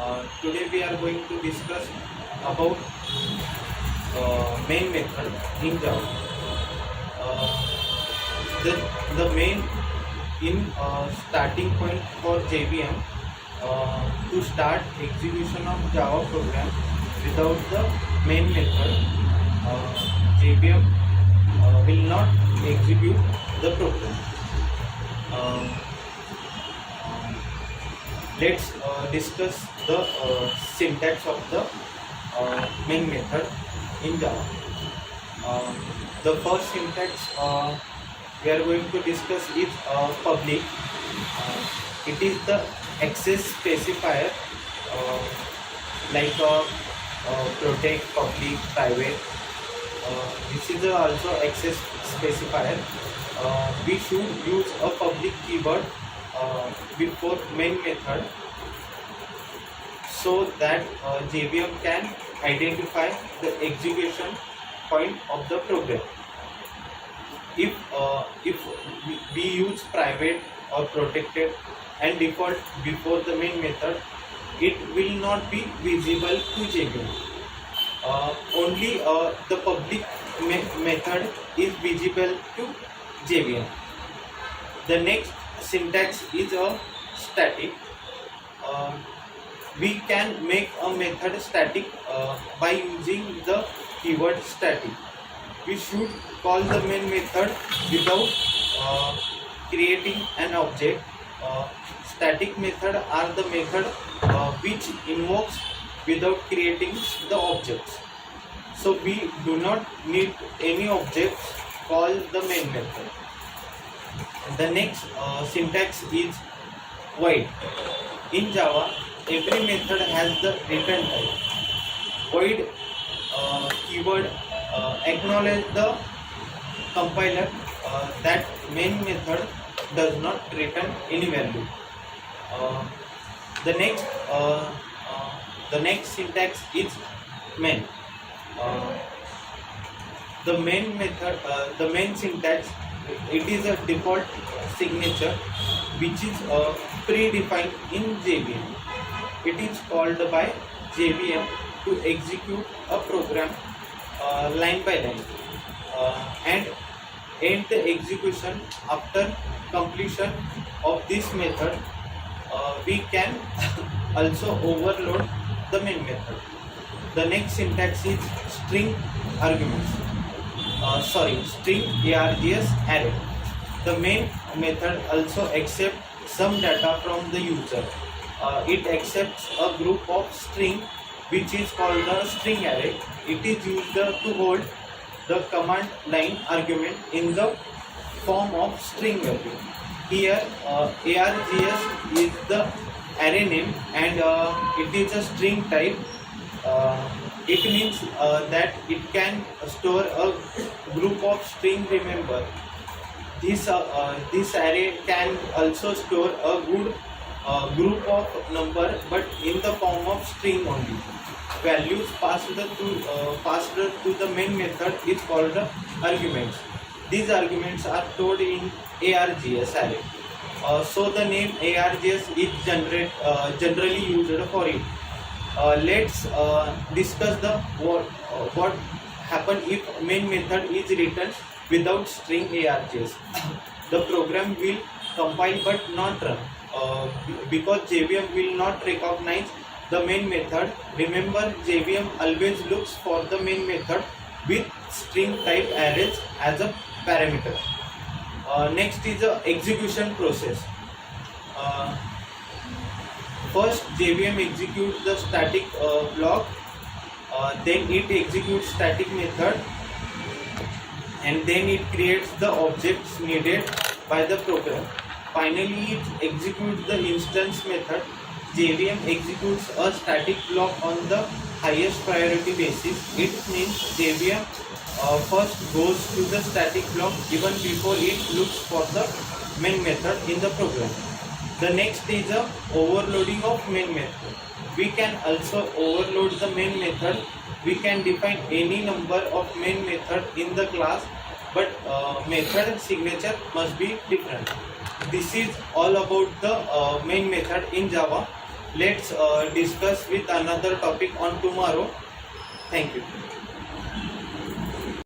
Today we are going to discuss about main method in Java. Uh, the the main in starting point for JVM to start execution of Java program without the main method, JVM will not execute the program. Uh, let's discuss the syntax of the main method in Java. The first syntax we are going to discuss is public. It is the access specifier like protect, public, private. This is also access specifier. We should use a public keyword before main method so that JVM can identify the execution point of the program. If we use private or protected and default before the main method, it will not be visible to JVM. Only the public method is visible to JVM. The next syntax is a static. We can make a method static by using the keyword static. We should call the main method without creating an object. Static method are the method which invokes without creating the objects. So we do not need any objects call the main method. The next syntax is void. In Java, every method has the return type. Void keyword acknowledge the compiler that main method does not return any value. The next syntax is main. The main method, the main syntax, it is a default signature which is predefined in JVM. It is called by JVM to execute a program line by line and end the execution after completion of this method. We can also overload the main method. The next syntax is string arguments. String args array. The main method also accepts some data from the user. It accepts a group of string which is called the string array. It is used to hold the command line argument in the form of string value. Here args is the array name and it is a string type. It means that it can store a group of string. Remember, this array can also store a good group of number, but in the form of string only. Values passed to the main method is called arguments. These arguments are stored in args array. So the name args is generally used for it. Let's discuss the what happen if main method is written without string args. The program will compile but not run because JVM will not recognize the main method. Remember, JVM always looks for the main method with string type arrays as a parameter. Next is the execution process. First, JVM executes the static block, then it executes static method, and then it creates the objects needed by the program. Finally, it executes the instance method. JVM executes a static block on the highest priority basis. It means JVM first goes to the static block even before it looks for the main method in the program. The next is the overloading of main method. We can also overload the main method. We can define any number of main method in the class, but method signature must be different. This is all about the main method in Java. Let's discuss with another topic on tomorrow. Thank you.